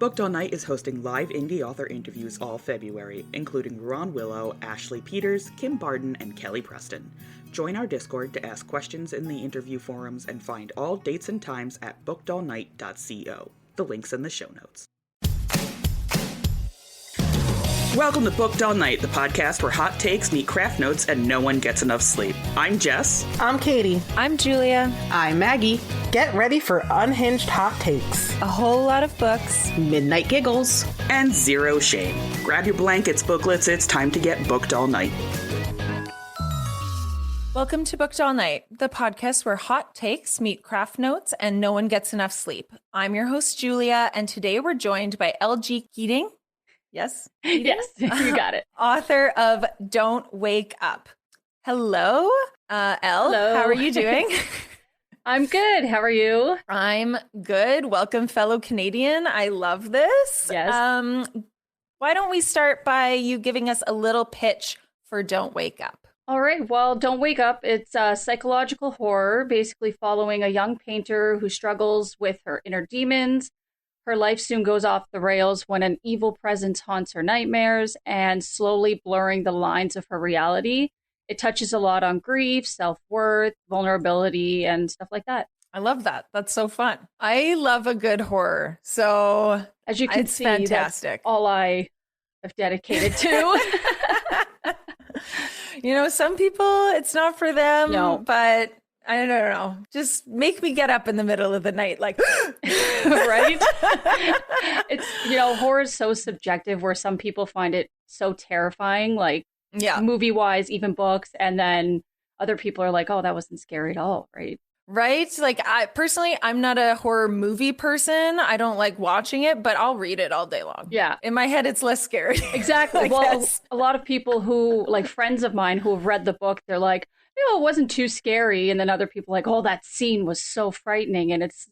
Booked All Night is hosting live indie author interviews all February, including Ron Willow, Ashley Peters, Kim Barden, and Kelly Preston. Join our Discord to ask questions in the interview forums and find all dates and times at bookedallnight.co. The link's in the show notes. Welcome to Booked All Night, the podcast where hot takes meet craft notes and no one gets enough sleep. I'm Jess. I'm Katie. I'm Julia. I'm Maggie. Get ready for unhinged hot takes, A whole lot of books, midnight giggles, and zero shame. Grab your blankets, booklets, it's time to get booked all night. Welcome to Booked All Night, the podcast where hot takes meet craft notes and no one gets enough sleep. I'm your host, Julia, and today we're joined by Elle G. Keating. Yes? Keating? Yes, you got it. Author of Don't Wake Up. Hello, Elle. Hello. How are you doing? I'm good. How are you? I'm good. Welcome, fellow Canadian. I love this. Yes. Why don't we start by you giving us a little pitch for Don't Wake Up? All right. Well, Don't Wake Up. It's a psychological horror, basically following a young painter who struggles with her inner demons. Her life soon goes off the rails when an evil presence haunts her nightmares and slowly blurring the lines of her reality. It touches a lot on grief, self-worth, vulnerability, and stuff like that. I love that. That's so fun. I love a good horror. So As you can it's see, fantastic. That's all I have dedicated to. You know, some people, it's not for them, No. but I don't know. Just make me get up in the middle of the night, like, Right? It's, horror is so subjective where some people find it so terrifying, like yeah, movie-wise, even books. And then other people are like, oh, that wasn't scary at all, right? right? Like I'm not a horror movie person. I don't like watching it, but I'll read it all day long. Yeah. In my head, it's less scary. Exactly. I Well, guess. a lot of people who, like friends of mine who have read the book, they're like, it wasn't too scary. And then other people are like, oh, that scene was so frightening. And it's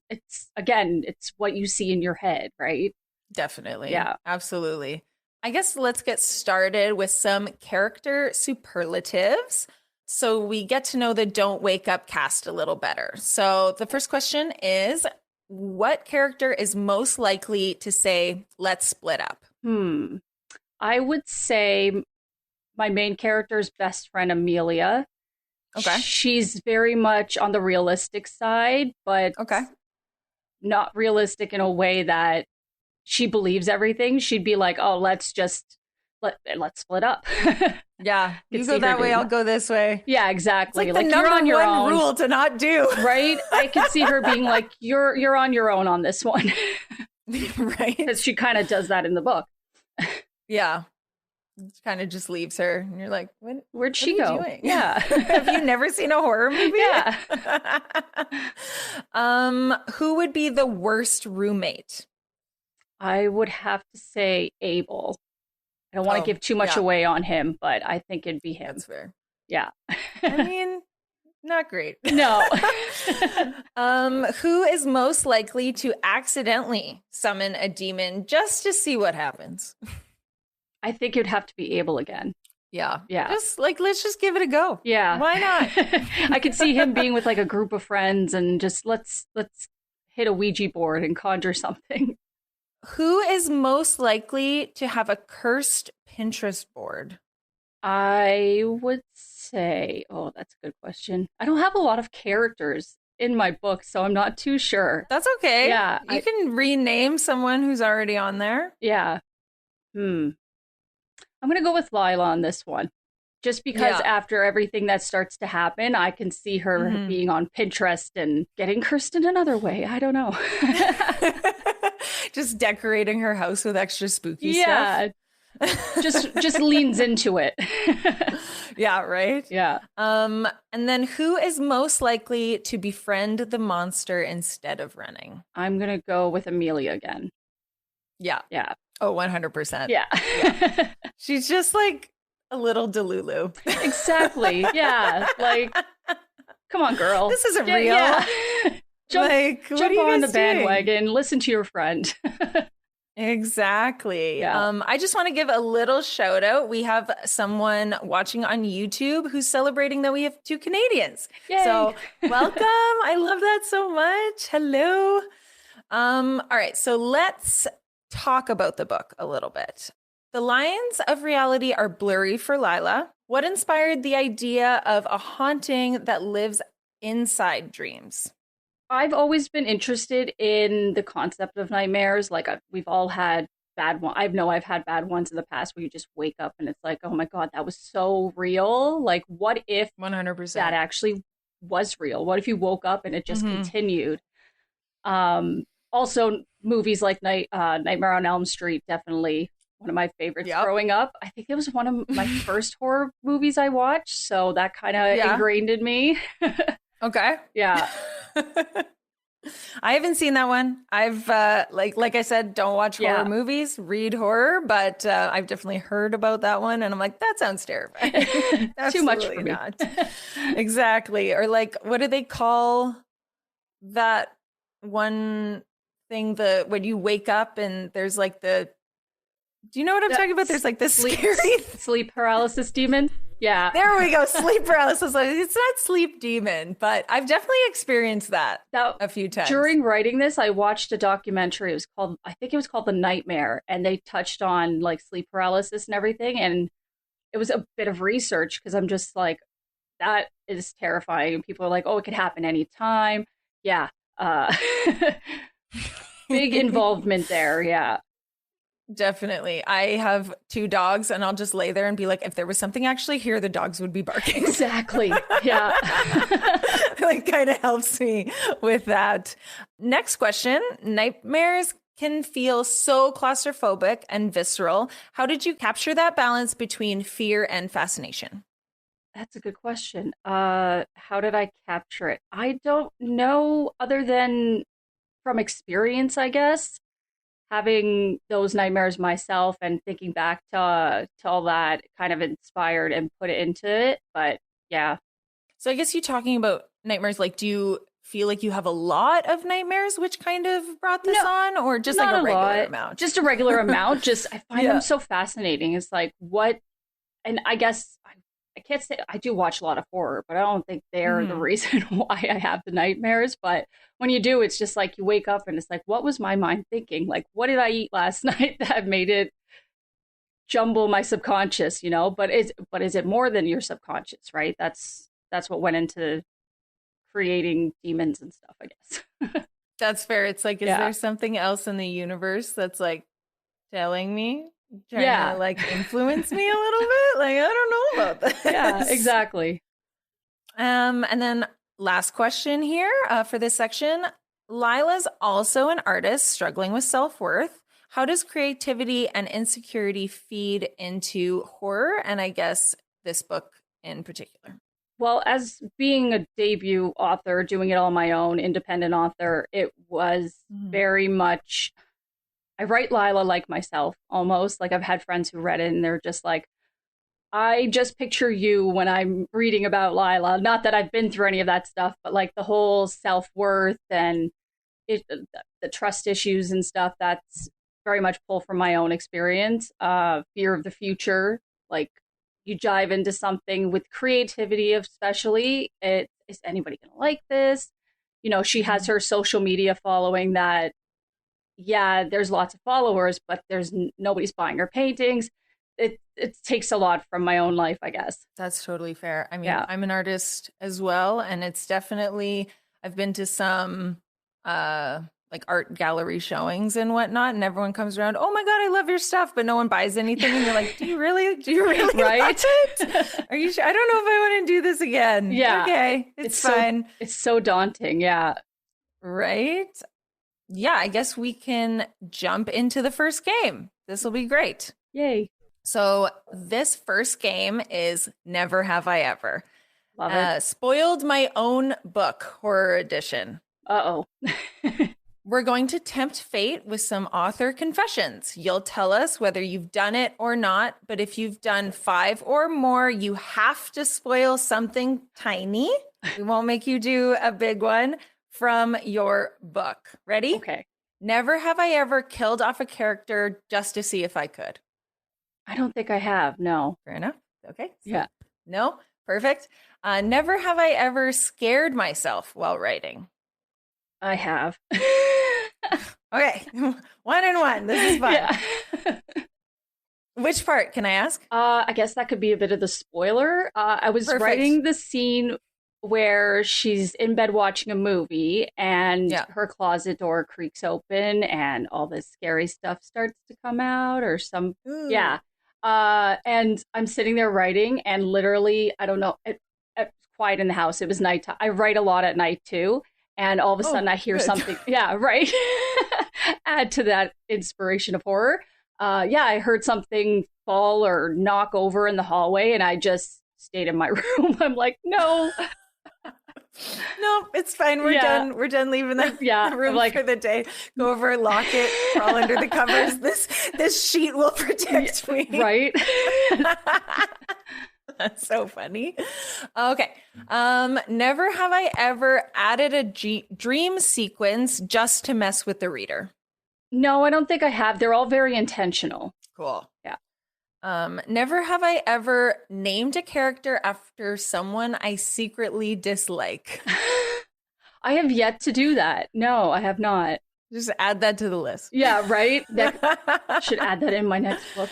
again, it's what you see in your head, right? Definitely. Yeah. Absolutely. I guess let's get started with some character superlatives so we get to know the Don't Wake Up cast a little better. So the first question is, what character is most likely to say, let's split up? I would say my main character's best friend, Amelia. Okay. She's very much on the realistic side, but Okay. not realistic in a way that she believes everything. She'd be like, oh, let's split up. Yeah. Could You see go her that way, doing I'll that. go this way. Yeah, It's exactly. like the you're number on your one own. rule to not do. Right? I could see her being like, you're on your own on this one. Right? Because she kind of does that in the book. Yeah. Kind of just leaves her. And you're like, Where'd she are you go? doing? Yeah. Have you never seen a horror movie? Yeah. Who would be the worst roommate? I would have to say Abel. I don't want to give too much yeah. away on him, but I think it'd be him. That's fair. Yeah. I mean, not great. No. Who is most likely to accidentally summon a demon just to see what happens? I think it'd have to be Abel again. Yeah. Yeah. Just like, let's just give it a go. Yeah. Why not? I could see him being with like a group of friends and just let's hit a Ouija board and conjure something. Who is most likely to have a cursed Pinterest board? I would say, oh, that's a good question. I don't have a lot of characters in my book, so I'm not too sure. That's okay. Yeah, You can rename someone who's already on there. Yeah. I'm going to go with Lila on this one. Just because after everything that starts to happen, I can see her being on Pinterest and getting cursed in another way. I don't know. Just decorating her house with extra spooky stuff. just leans into it. Yeah, right? Yeah. And then who is most likely to befriend the monster instead of running? I'm going to go with Amelia again. Yeah. Yeah. Oh, 100%. Yeah. She's just like a little Delulu. Exactly. Yeah. Like, come on, girl. This isn't real. Yeah. Jump What are you on guys the doing? bandwagon. Listen to your friend. Exactly. Yeah. I just want to give a little shout out. We have someone watching on YouTube who's celebrating that we have 2 Canadians. Yay. So welcome. I love that so much. Hello. All right. So let's talk about the book a little bit. The lines of reality are blurry for Lila. What inspired the idea of a haunting that lives inside dreams? I've always been interested in the concept of nightmares. Like we've all had bad ones. I know I've had bad ones in the past where you just wake up and it's like, oh my God, that was so real. Like, what if 100%. that actually was real? What if you woke up and it just continued? Also, movies like Nightmare on Elm Street, definitely one of my favorites growing up. I think it was one of my first horror movies I watched, so that kind of ingrained in me. Okay. Yeah. I haven't seen that one. I've like I said, don't watch horror movies, read horror, but I've definitely heard about that one, and I'm like, that sounds terrifying. Too much for me. Not. Exactly. Or like, what do they call that one thing? When you wake up and there's like do you know what I'm talking about? There's like this scary sleep paralysis demon. Yeah. There we go. Sleep paralysis. It's not sleep demon, but I've definitely experienced that a few times. During writing this, I watched a documentary. I think it was called The Nightmare, and they touched on like sleep paralysis and everything. And it was a bit of research because I'm just like, that is terrifying. And people are like, oh, it could happen anytime. Yeah. Big involvement there. Yeah. Definitely. I have 2 dogs, and I'll just lay there and be like, if there was something actually here, the dogs would be barking. Exactly. Yeah. Like, kind of helps me with that. Next question. Nightmares can feel so claustrophobic and visceral. How did you capture that balance between fear and fascination? That's a good question. How did I capture it? I don't know, other than from experience, I guess. Having those nightmares myself and thinking back to all that kind of inspired and put it into it. But yeah. So I guess you talking about nightmares, like, do you feel like you have a lot of nightmares, which kind of brought this on, or just like a regular amount? Just a regular amount. Just, I find them so fascinating. It's like, what, and I guess I can't say, I do watch a lot of horror, but I don't think they're the reason why I have the nightmares. But when you do, it's just like you wake up and it's like, what was my mind thinking? Like, what did I eat last night that made it jumble my subconscious, you know? But is it more than your subconscious, right? That's what went into creating demons and stuff, I guess. That's fair. It's like, is there something else in the universe that's like telling me? Trying to like influence me a little bit? Like, I don't know about this. Yeah, exactly. And then last question here for this section. Lila's also an artist struggling with self-worth. How does creativity and insecurity feed into horror? And I guess this book in particular. Well, as being a debut author, doing it all on my own, independent author, it was very much, I write Lila like myself, almost. Like, I've had friends who read it and they're just like, I just picture you when I'm reading about Lila. Not that I've been through any of that stuff, but like the whole self-worth and the trust issues and stuff, that's very much pulled from my own experience. Fear of the future, like, you dive into something with creativity, especially, is anybody going to like this? You know, she has her social media following that, there's lots of followers, but there's nobody's buying her paintings. It takes a lot from my own life, I guess. That's totally fair. I mean, I'm an artist as well, and it's definitely, I've been to some like art gallery showings and whatnot, and everyone comes around, oh my God, I love your stuff, but no one buys anything. And you're like, do you really right? Love it? Are you sure? I don't know if I want to do this again. Yeah. Okay. It's fine. It's so daunting. Yeah. Right. Yeah. I guess we can jump into the first game. This will be great. Yay. So this first game is Never Have I Ever. Love it. Spoiled my own book, horror edition. Uh-oh. We're going to tempt fate with some author confessions. You'll tell us whether you've done it or not, but if you've done 5 or more, you have to spoil something tiny. We won't make you do a big one from your book. Ready? Okay. Never have I ever killed off a character just to see if I could. I don't think I have, no. Fair enough. Okay. Yeah. No? Perfect. Never have I ever scared myself while writing. I have. Okay. 1-1. This is fun. Yeah. Which part can I ask? I guess that could be a bit of the spoiler. I was Perfect. writing the scene where she's in bed watching a movie and her closet door creaks open and all this scary stuff starts to come out or some. Ooh. Yeah. And I'm sitting there writing and literally, I don't know, it's quiet in the house. It was nighttime. I write a lot at night too. And all of a sudden I hear something. Yeah, right. Add to that inspiration of horror. I heard something fall or knock over in the hallway and I just stayed in my room. I'm like, no. No, it's fine. We're done. We're done leaving the room for the day. Go over, lock it, crawl under the covers. This sheet will protect me. Right? That's so funny. Okay. Never have I ever added a dream sequence just to mess with the reader. No, I don't think I have. They're all very intentional. Cool. Yeah. Never have I ever named a character after someone I secretly dislike. I have yet to do that. No, I have not. Just add that to the list. Yeah, right? Should add that in my next book.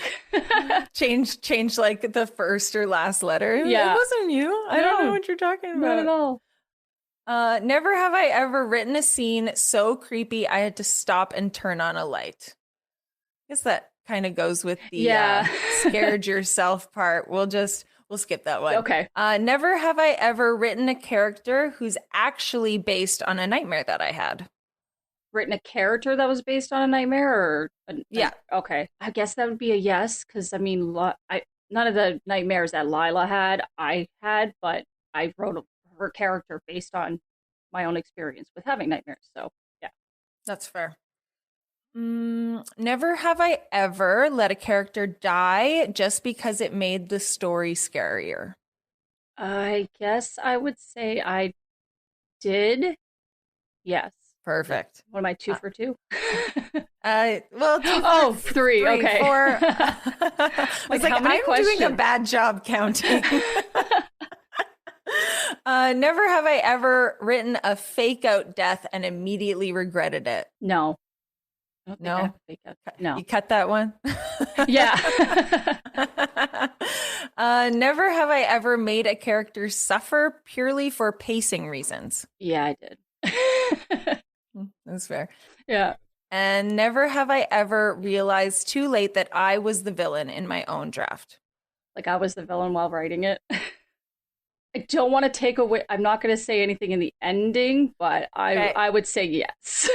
Change like the first or last letter. Yeah. It wasn't you. I don't know what you're talking about. Not at all. Never have I ever written a scene so creepy I had to stop and turn on a light. I guess that kind of goes with the scared yourself part. We'll skip that one. Okay. Never have I ever written a character who's actually based on a nightmare that I had. Written a character that was based on a nightmare or okay. I guess that would be a yes, because I mean none of the nightmares that Lila had I had, but I wrote her character based on my own experience with having nightmares. So yeah. That's fair. Never have I ever let a character die just because it made the story scarier. I guess I would say I did. Yes. Perfect. What am I, 2 for 2? Well, 2 for 3. Okay. 4. I was like, I'm doing a bad job counting. Never have I ever written a fake out death and immediately regretted it. No. No? No. You cut that one? Yeah. Never have I ever made a character suffer purely for pacing reasons. Yeah, I did. That's fair. Yeah. And never have I ever realized too late that I was the villain in my own draft. Like I was the villain while writing it. I don't want to take away. I'm not going to say anything in the ending, but I would say yes.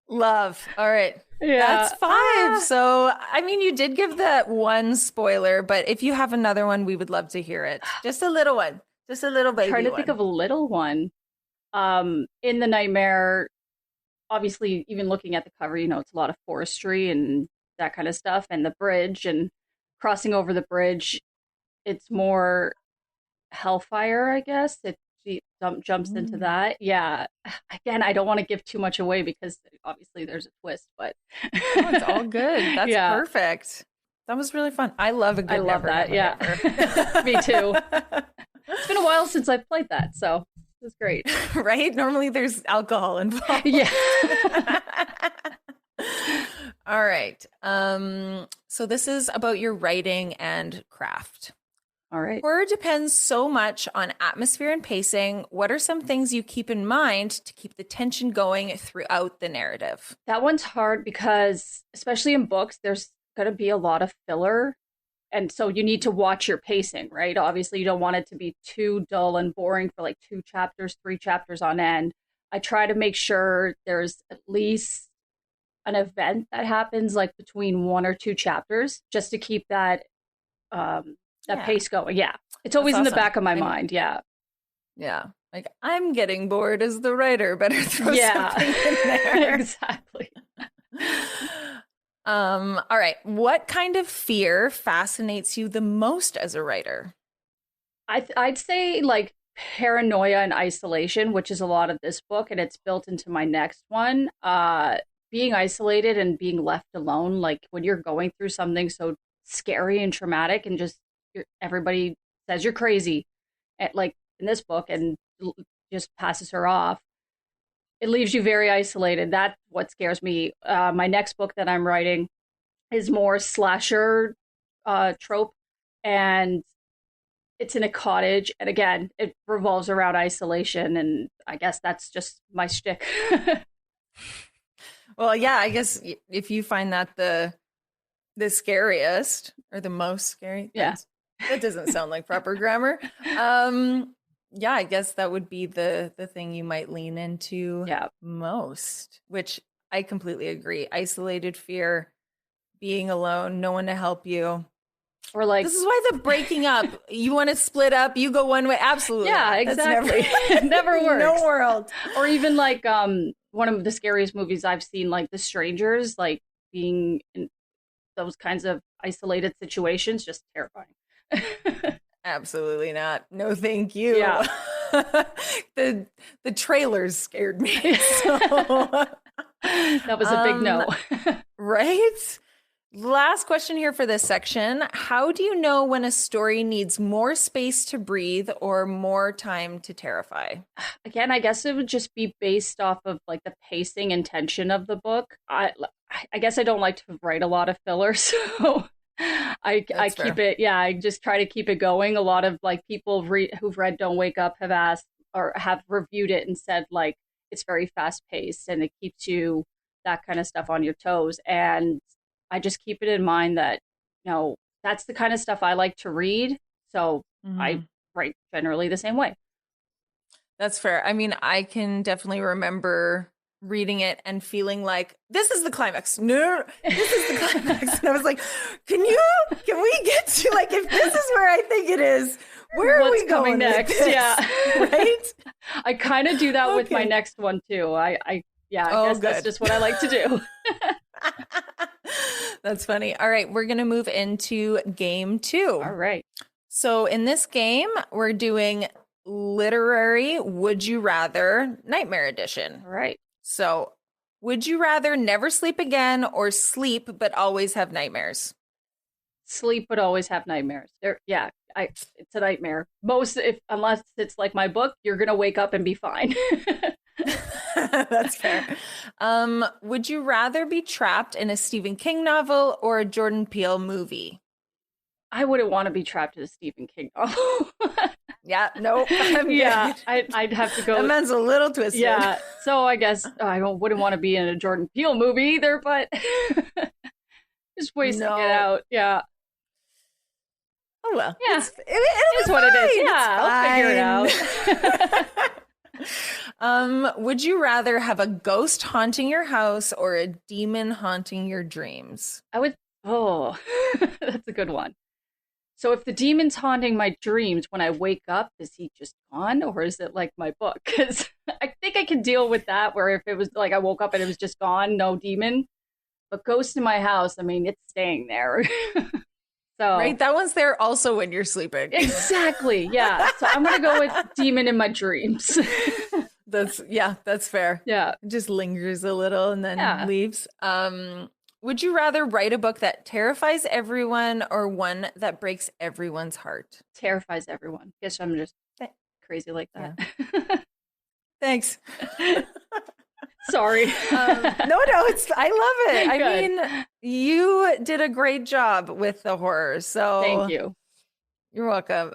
Love. All right. Yeah. That's 5. So, I mean, you did give that one spoiler, but if you have another one, we would love to hear it. Just a little one. Just a little baby I'm trying to think of a little one. In the nightmare, obviously, even looking at the cover, it's a lot of forestry and that kind of stuff, and the bridge and crossing over the bridge. It's more hellfire, I guess. She jumps into that. Yeah. Again, I don't want to give too much away because obviously there's a twist, but it's all good. That's perfect. That was really fun. I love a good. I love that. Yeah. Me too. It's been a while since I've played that, so it was great. Right? Normally there's alcohol involved. Yeah. All right. So this is about your writing and craft. All right. Horror depends so much on atmosphere and pacing. What are some things you keep in mind to keep the tension going throughout the narrative? That one's hard because, especially in books, there's going to be a lot of filler. And so you need to watch your pacing, right? Obviously, you don't want it to be too dull and boring for like 2 chapters, 3 chapters on end. I try to make sure there's at least an event that happens like between 1 or 2 chapters just to keep that pace going. Yeah. It's always in the back of my mind. Yeah. Yeah. Like, I'm getting bored as the writer. Better throw something in there. Exactly. All right. What kind of fear fascinates you the most as a writer? I'd say like paranoia and isolation, which is a lot of this book, and it's built into my next one. Being isolated and being left alone, like when you're going through something so scary and traumatic and just everybody says you're crazy, like in this book, and just passes her off. it leaves you very isolated. That's what scares me. My next book that I'm writing is more slasher trope, and it's in a cottage. And again, it revolves around isolation, and I guess that's just my shtick. Well, yeah, I guess if you find that the scariest or the most scary, Yeah. that doesn't sound like proper grammar. Yeah, I guess that would be the thing you might lean into most, which I completely agree. Isolated fear, being alone, no one to help you. Or like, this is why the breaking up, you want to split up, you go one way. Absolutely. Yeah, not. exactly. It never works. No world. Or even like one of the scariest movies I've seen, like The Strangers, like being in those kinds of isolated situations, just terrifying. Absolutely not. No, thank you. Yeah. The trailers scared me. So. That was a big no. Right? Last question here for this section. How do you know when a story needs more space to breathe or more time to terrify? Again, I guess it would just be based off of like the pacing and tension of the book. I guess I don't like to write a lot of filler, so I keep it. Yeah, I just try to keep it going. A lot of like people who've read Don't Wake Up have asked or have reviewed it and said like it's very fast paced and it keeps you that kind of stuff on your toes. And I just keep it in mind that, you know, that's the kind of stuff I like to read. So I write generally the same way. That's fair. I mean, I can definitely remember reading it and feeling like, this is the climax. No, this is the climax. And I was like, can we get to, like, if this is where I think it is, where are we going next? Yeah. Right? I kind of do that with my next one too. I guess that's just what I like to do. That's funny. All right, we're going to move into game 2. All right. So in this game, we're doing literary Would You Rather Nightmare Edition. All right. So would you rather never sleep again or sleep but always have nightmares? Sleep but always have nightmares. It's a nightmare. Unless it's like my book, you're going to wake up and be fine. That's fair. Would you rather be trapped in a Stephen King novel or a Jordan Peele movie? I wouldn't want to be trapped in a Stephen King novel. Yeah, nope. I'd have to go. That man's a little twisted. Yeah, so I guess I wouldn't want to be in a Jordan Peele movie either, but just ways to get out. Yeah. Oh, well. Yeah. It is what it is. Yeah, I'll figure it out. Would you rather have a ghost haunting your house or a demon haunting your dreams? That's a good one. So if the demon's haunting my dreams when I wake up, is he just gone or is it like my book? Because I think I can deal with that, where if it was like I woke up and it was just gone, no demon. But ghost in my house, I mean, it's staying there. So right, that one's there also when you're sleeping. Exactly, yeah. So I'm gonna go with demon in my dreams. That's fair. Yeah, it just lingers a little and then leaves. Would you rather write a book that terrifies everyone or one that breaks everyone's heart? Terrifies everyone. Guess I'm just crazy like that. Yeah. Thanks. Sorry. No, I love it. I mean, you did a great job with the horror. So thank you. You're welcome.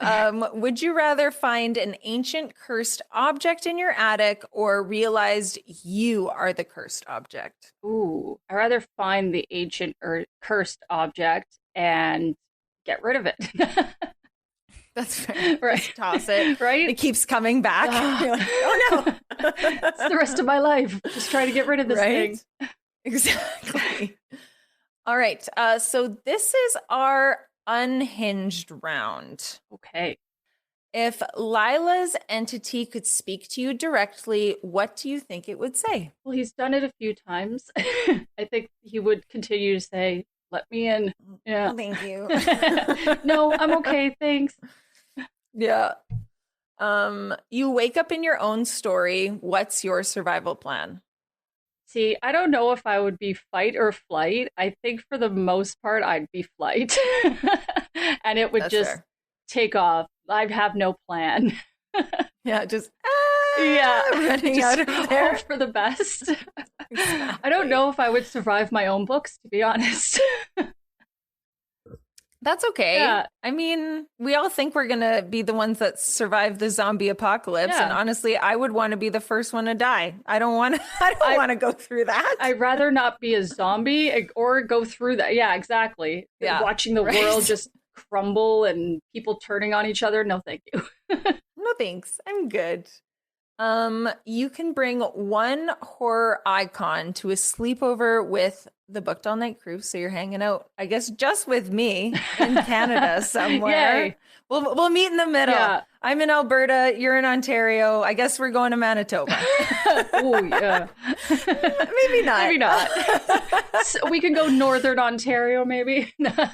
Would you rather find an ancient cursed object in your attic or realized you are the cursed object? Ooh, I'd rather find the ancient or cursed object and get rid of it. That's fair. Right. Just toss it. Right? It keeps coming back. You're like, oh no. It's the rest of my life. Just trying to get rid of this thing. Exactly. All right. So this is our unhinged round. Okay. If Lila's entity could speak to you directly, what do you think it would say? Well, he's done it a few times. I think he would continue to say, let me in. Yeah. Oh, thank you. No, I'm okay. Thanks. Yeah. You wake up in your own story. What's your survival plan? See, I don't know if I would be fight or flight. I think for the most part, I'd be flight. And it would take off. I'd have no plan. Yeah, just Yeah, running just out of there. hope for the best. I don't know if I would survive my own books, to be honest. That's okay. Yeah. I mean, we all think we're going to be the ones that survive the zombie apocalypse. Yeah. And honestly, I would want to be the first one to die. I don't want to go through that. I'd rather not be a zombie or go through that. Yeah, exactly. Yeah, Watching the world just crumble and people turning on each other. No, thank you. No, thanks. I'm good. You can bring one horror icon to a sleepover with the Booked All Night crew. So you're hanging out, I guess, just with me in Canada somewhere. Yay. We'll meet in the middle. Yeah. I'm in Alberta. You're in Ontario. I guess we're going to Manitoba. Oh, yeah. Maybe not. Maybe not. So we can go Northern Ontario, maybe.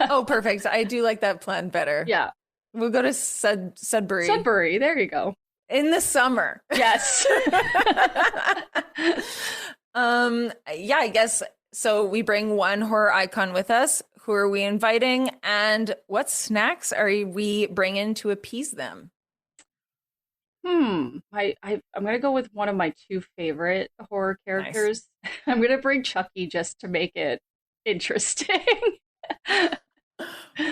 Oh, perfect. I do like that plan better. Yeah. We'll go to Sudbury. Sudbury. There you go. In the summer. Yes. Yeah, I guess so. We bring one horror icon with us. Who are we inviting? And what snacks are we bringing to appease them? I'm gonna go with one of my two favorite horror characters. Nice. I'm gonna bring Chucky just to make it interesting.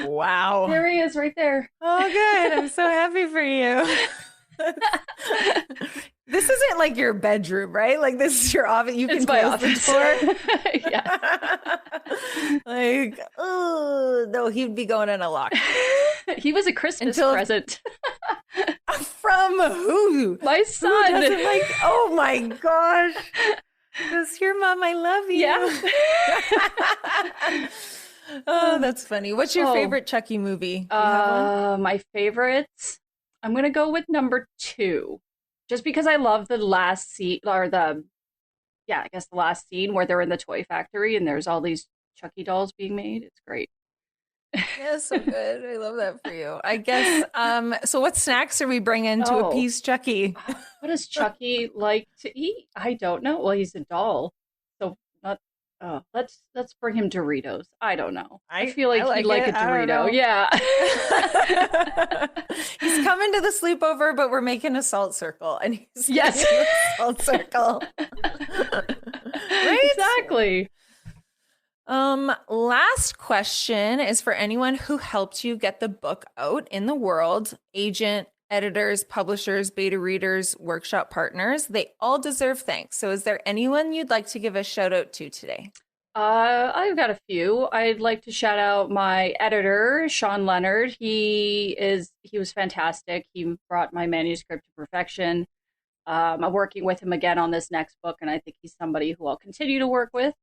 Wow. There he is right there. Oh, good. I'm so happy for you. This isn't like your bedroom, right? Like this is your office. You can close the door. Yeah. Like, oh no, he'd be going in a lock. He was a Christmas present. From who? My son. Who doesn't like, oh my gosh. Because your mom, I love you. Yeah. Oh, that's funny. What's your favorite Chucky movie? My favorites? I'm going to go with number 2. Just because I love the last scene, or the last scene where they're in the toy factory and there's all these Chucky dolls being made. It's great. Yeah, so good. I love that for you. I guess, so what snacks are we bringing to appease Chucky? What does Chucky like to eat? I don't know. Well, he's a doll. So let's bring him Doritos. I don't know. I feel like he'd like a Dorito. Yeah. He's coming to the sleepover, but we're making a salt circle. And he's yes, a salt circle. Right? Exactly. Last question is for anyone who helped you get the book out in the world. Agent, editors, publishers, beta readers, workshop partners, they all deserve thanks. So is there anyone you'd like to give a shout out to today? I've got a few. I'd like to shout out my editor, Sean Leonard. He was fantastic. He brought my manuscript to perfection. I'm working with him again on this next book, and I think he's somebody who I'll continue to work with.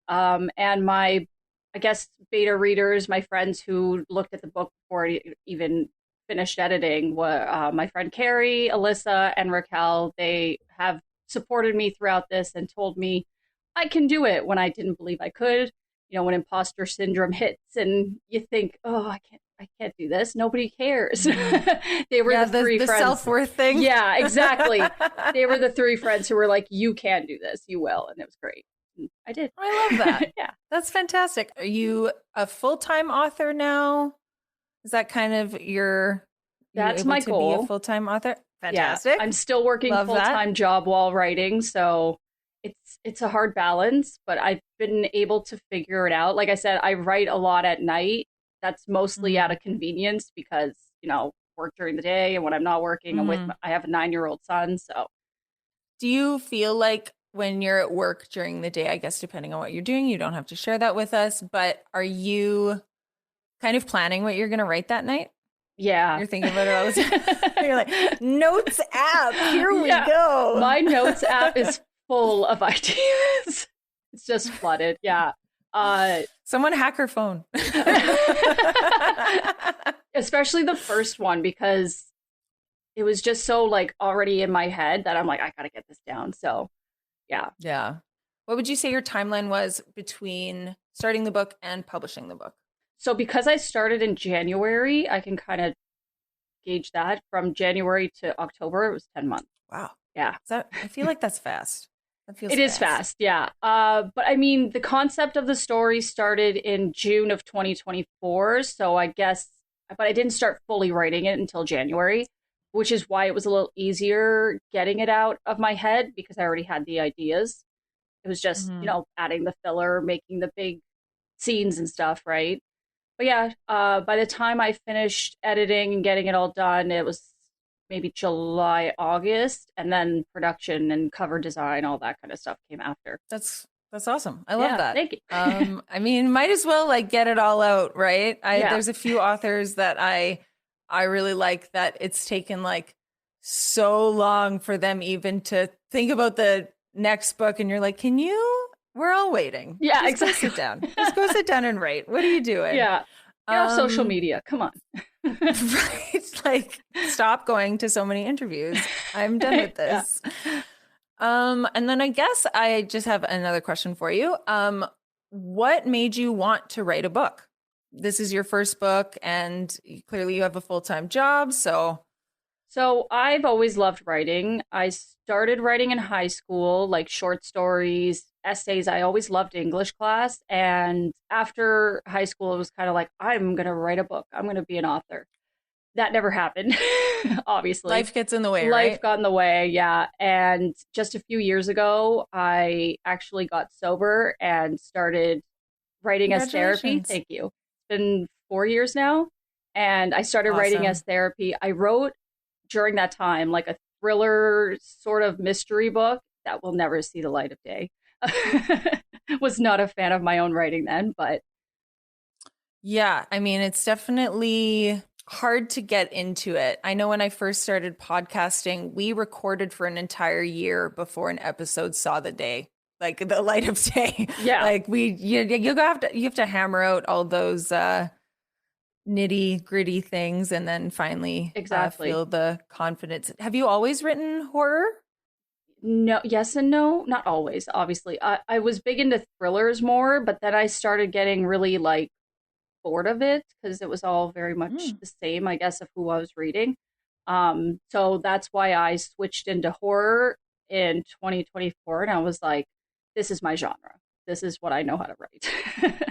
And my, I guess, beta readers, my friends who looked at the book before it even finished editing, were my friend Carrie, Alyssa, and Raquel. They have supported me throughout this and told me I can do it when I didn't believe I could. You know, when imposter syndrome hits and you think, oh, I can't do this. Nobody cares. They were the three friends. The self-worth thing. Yeah, exactly. They were the 3 friends who were like, you can do this. You will. And it was great. I did. I love that. Yeah. That's fantastic. Are you a full-time author now? Is that kind of That's my goal. To be a full-time author? Fantastic. Yeah. I'm still working a full-time job while writing, so it's a hard balance, but I've been able to figure it out. Like I said, I write a lot at night. That's mostly out of convenience because, you know, work during the day, and when I'm not working, I have a 9-year-old son, so. Do you feel like when you're at work during the day, I guess depending on what you're doing, you don't have to share that with us, but are you kind of planning what you're going to write that night? Yeah. You're thinking about it all the time. You're like, notes app, here we go. My notes app is full of ideas. It's just flooded. Yeah. Someone hack her phone. Especially the first one, because it was just so like already in my head that I'm like, I got to get this down. So yeah. Yeah. What would you say your timeline was between starting the book and publishing the book? So because I started in January, I can kind of gauge that. From January to October, it was 10 months. Wow. Yeah. I feel like that's fast. It is fast, yeah. But I mean, the concept of the story started in June of 2024. So I guess, but I didn't start fully writing it until January, which is why it was a little easier getting it out of my head because I already had the ideas. It was just, adding the filler, making the big scenes and stuff, right? But yeah, by the time I finished editing and getting it all done, it was maybe July, August, and then production and cover design, all that kind of stuff came after. That's awesome. I love that. Thank you. I mean, might as well like get it all out, right? There's a few authors that I really like that it's taken like so long for them even to think about the next book, and you're like, we're all waiting. Yeah, Just exactly. Go sit down. Just go sit down and write. What are you doing? Yeah. Get off social media. Come on. Right. Like, stop going to so many interviews. I'm done with this. And then I guess I just have another question for you. What made you want to write a book? This is your first book, and clearly you have a full-time job. So I've always loved writing. I started writing in high school, like short stories, essays. I always loved English class. And after high school, it was kind of like, I'm going to write a book. I'm going to be an author. That never happened, obviously. life gets in the way, Life right? got in the way, yeah. And just a few years ago, I actually got sober and started writing as therapy. Thank you. It's been 4 years now. And I started writing as therapy. I wrote during that time like a thriller sort of mystery book that will never see the light of day. Was not a fan of my own writing then, but yeah, I mean, it's definitely hard to get into it. I know when I first started podcasting, we recorded for an entire year before an episode saw the day, like the light of day. Yeah, like you have to hammer out all those nitty gritty things, and then finally feel the confidence. Have you always written horror? No, yes and no, not always. Obviously, I was big into thrillers more, but then I started getting really like bored of it because it was all very much the same, I guess, of who I was reading. So that's why I switched into horror in 2024, and I was like, this is my genre. This is what I know how to write.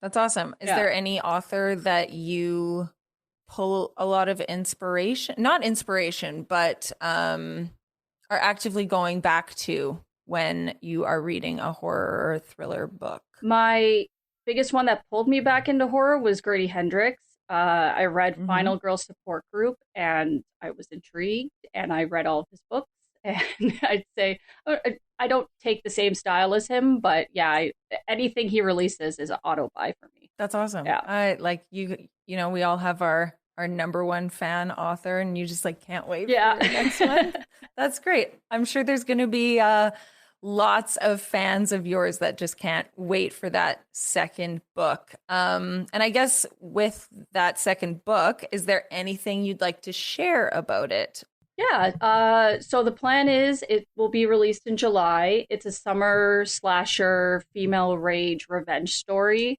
That's awesome. Is there any author that you pull a lot of inspiration, not inspiration, but are actively going back to when you are reading a horror or thriller book? My biggest one that pulled me back into horror was Grady Hendrix. I read Final Girl Support Group, and I was intrigued, and I read all of his books. And I'd say I don't take the same style as him, but yeah, anything he releases is an auto buy for me. That's awesome. Yeah, I like you know, we all have our number one fan author, and you just like can't wait for the next one. That's great. I'm sure there's going to be lots of fans of yours that just can't wait for that second book. And I guess with that second book, is there anything you'd like to share about it? Yeah. So the plan is it will be released in July. It's a summer slasher, female rage revenge story.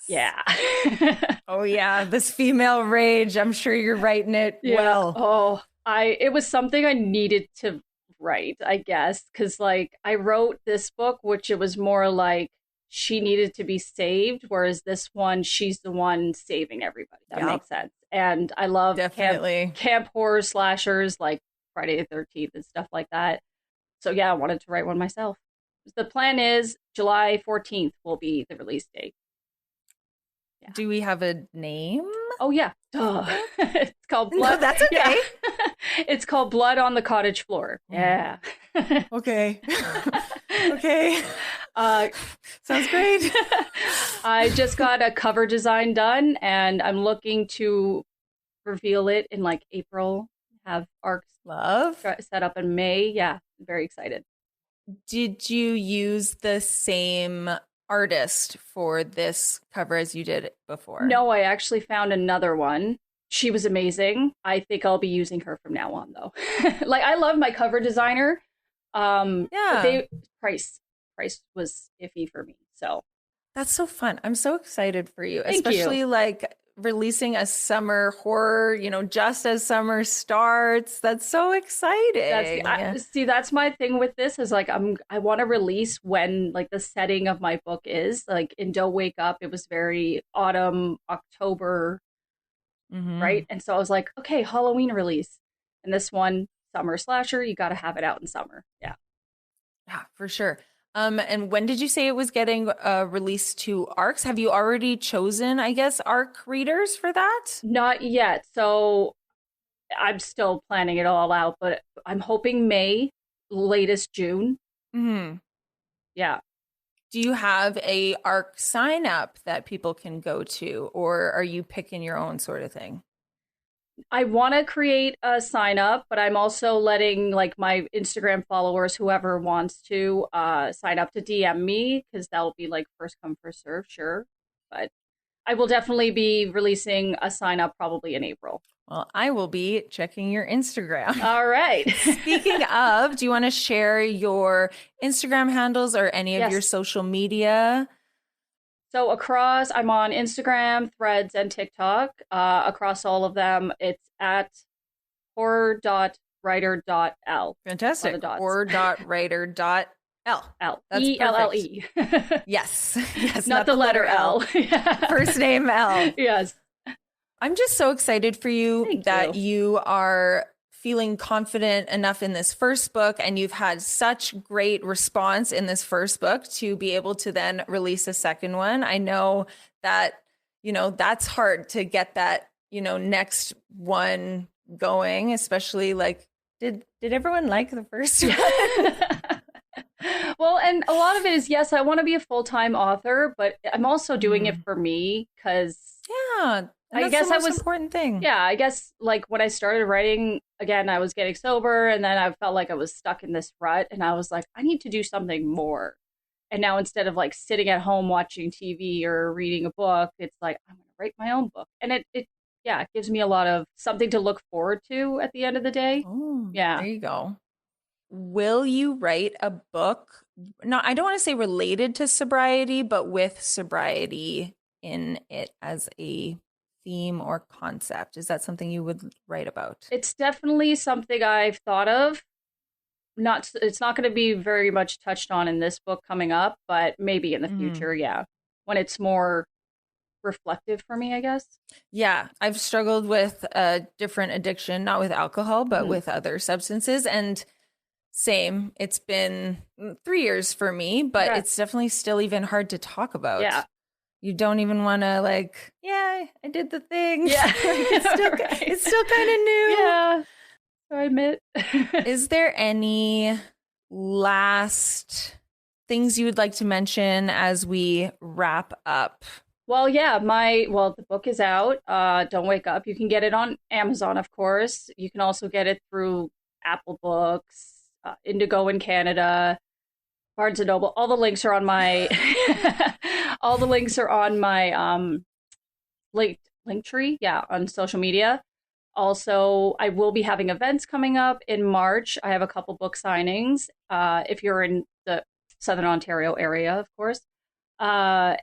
Yes. Yeah. Oh yeah, this female rage. I'm sure you're writing it well. Oh, it was something I needed to write, I guess, because like I wrote this book, which it was more like she needed to be saved, whereas this one, she's the one saving everybody. That makes sense. And I love camp horror slashers like Friday the 13th and stuff like that. So yeah, I wanted to write one myself. The plan is July 14th will be the release date. Yeah. Do we have a name? Oh yeah. It's called Blood. No, that's okay. Yeah. It's called Blood on the Cottage Floor. Yeah. Okay. Okay. Sounds great. I just got a cover design done, and I'm looking to reveal it in like April. Have arcs set up in May. Yeah, I'm very excited. Did you use the same artist for this cover as you did before? No, I actually found another one. She was amazing. I think I'll be using her from now on, though. Like, I love my cover designer. But price was iffy for me. So that's so fun. I'm so excited for you, Thank especially you. like releasing a summer horror, you know, just as summer starts. That's so exciting. That's my thing with this is like I want to release when like the setting of my book is like in Don't Wake Up. It was very autumn, October, right? And so I was like, okay, Halloween release. And this one, summer slasher, you got to have it out in summer. Yeah. Yeah, for sure. And when did you say it was getting released to ARCs? Have you already chosen, I guess, ARC readers for that? Not yet. So I'm still planning it all out, but I'm hoping May, latest June. Mm-hmm. Yeah. Do you have a ARC sign up that people can go to, or are you picking your own sort of thing? I want to create a sign up, but I'm also letting like my Instagram followers, whoever wants to sign up, to DM me, because that'll be like first come, first serve, sure. But I will definitely be releasing a sign up probably in April. Well, I will be checking your Instagram. All right. Speaking of, do you want to share your Instagram handles or any of your social media? So I'm on Instagram, Threads, and TikTok. Across all of them, it's at horror.writer.l. Fantastic. Horror.writer.l. L. That's E-L-L-E. Yes. Yes. Not the letter L. First name L. Yes. I'm just so excited for you that you are feeling confident enough in this first book, and you've had such great response in this first book to be able to then release a second one. I know that, that's hard to get that, next one going, especially like, did everyone like the first one? Well, and a lot of it is, yes, I want to be a full-time author, but I'm also doing it for me because I guess that was an important thing. Yeah, I guess like when I started writing, again, I was getting sober, and then I felt like I was stuck in this rut, and I was like, I need to do something more. And now instead of like sitting at home watching TV or reading a book, it's like, I'm going to write my own book. And it gives me a lot of something to look forward to at the end of the day. Oh, yeah. There you go. Will you write a book? No, I don't want to say related to sobriety, but with sobriety in it as a theme or concept? Is that something you would write about? It's definitely something I've thought of. It's not going to be very much touched on in this book coming up, but maybe in the future, when it's more reflective for me, I guess. Yeah, I've struggled with a different addiction, not with alcohol, but with other substances, and same. It's been 3 years for me, but it's definitely still even hard to talk about. Yeah. You don't even want to I did the thing. Yeah. It's still kind of new. Yeah. I admit. Is there any last things you would like to mention as we wrap up? Well, yeah, the book is out. Don't Wake Up. You can get it on Amazon, of course. You can also get it through Apple Books, Indigo in Canada, Barnes and Noble. All the links are on my link tree, on social media. Also, I will be having events coming up in March. I have a couple book signings. If you're in the Southern Ontario area, of course. The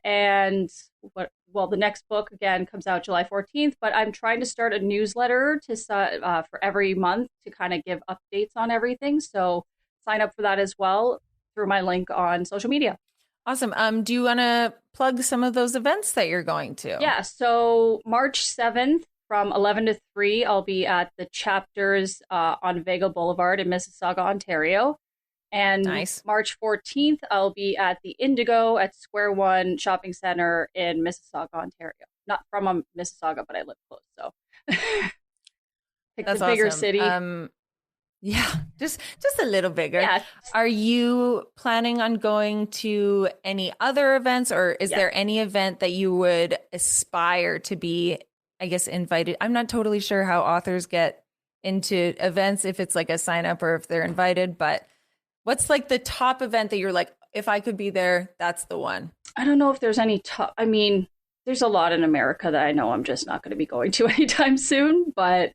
next book again comes out July 14th, but I'm trying to start a newsletter for every month to kind of give updates on everything. So sign up for that as well through my link on social media. Awesome. Do you want to plug some of those events that you're going to? Yeah. So March 7th from 11 to 3, I'll be at the Chapters on Vega Boulevard in Mississauga, Ontario. And March 14th, I'll be at the Indigo at Square One Shopping Center in Mississauga, Ontario. Not from Mississauga, but I live close, so pick That's the bigger awesome. city. Just a little bigger. Yeah. Are you planning on going to any other events, or is there any event that you would aspire to be, I guess, invited? I'm not totally sure how authors get into events, if it's like a sign up or if they're invited, but what's like the top event that you're like, if I could be there, that's the one? I don't know if there's any top. I mean, there's a lot in America that I know I'm just not going to be going to anytime soon, but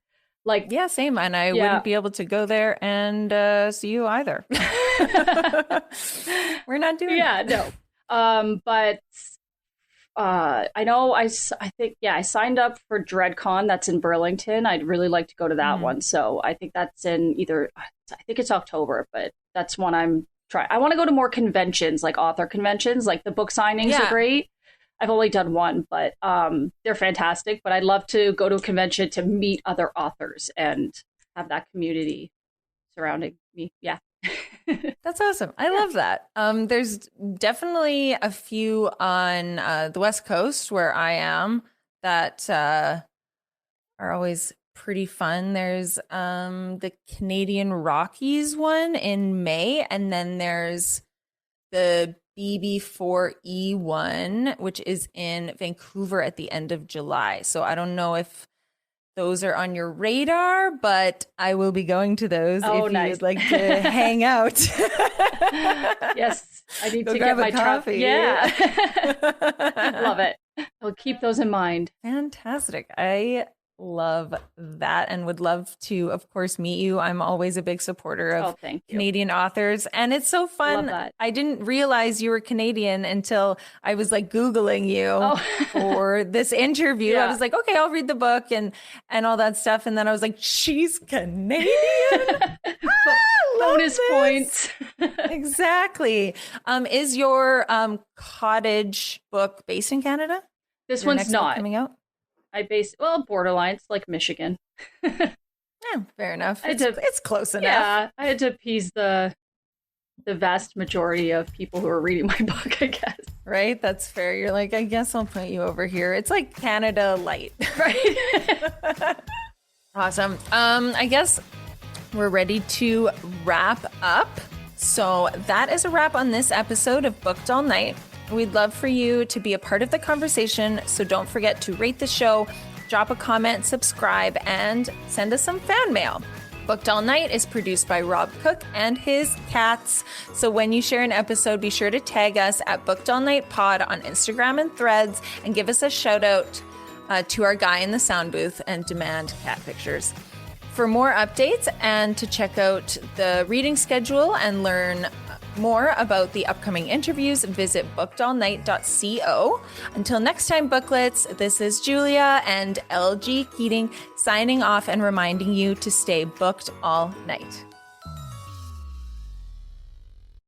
same. And I wouldn't be able to go there and see you either. We're not doing it. No. But I know I think I signed up for DreadCon. That's in Burlington. I'd really like to go to that one. So I think that's in I think it's October, but that's one I'm trying. I want to go to more conventions, like author conventions, like the book signings are great. I've only done one, but they're fantastic. But I'd love to go to a convention to meet other authors and have that community surrounding me. Yeah. That's awesome. I love that. There's definitely a few on the West Coast where I am that are always pretty fun. There's the Canadian Rockies one in May, and then there's the BB4E one, which is in Vancouver at the end of July. So I don't know if those are on your radar, but I will be going to those if nice. you'd like to hang out. Yes, I need Go to grab get my a coffee. Yeah. Love it. I'll keep those in mind. Fantastic. I love that and would love to, of course, meet you. I'm always a big supporter of thank you. Canadian authors. And it's so fun. Love that. I didn't realize you were Canadian until I was like Googling you for this interview. Yeah. I was like, okay, I'll read the book and all that stuff. And then I was like, she's Canadian. Bonus points. Exactly. Is your cottage book based in Canada? This Your one's next book not. coming out? Borderline. It's like Michigan. Yeah, fair enough. It's close enough. Yeah, I had to appease the vast majority of people who are reading my book, I guess. Right? That's fair. You're like, I guess I'll put you over here. It's like Canada light. Right. Awesome. I guess we're ready to wrap up. So that is a wrap on this episode of Booked All Night. We'd love for you to be a part of the conversation, so don't forget to rate the show, drop a comment, subscribe, and send us some fan mail. Booked All Night is produced by Rob Cook and his cats. So when you share an episode, be sure to tag us at Booked All Night Pod on Instagram and Threads and give us a shout out to our guy in the sound booth and demand cat pictures. For more updates and to check out the reading schedule and learn more about the upcoming interviews, visit bookedallnight.co. Until next time, booklets, this is Julia and Elle G. Keating signing off and reminding you to stay booked all night.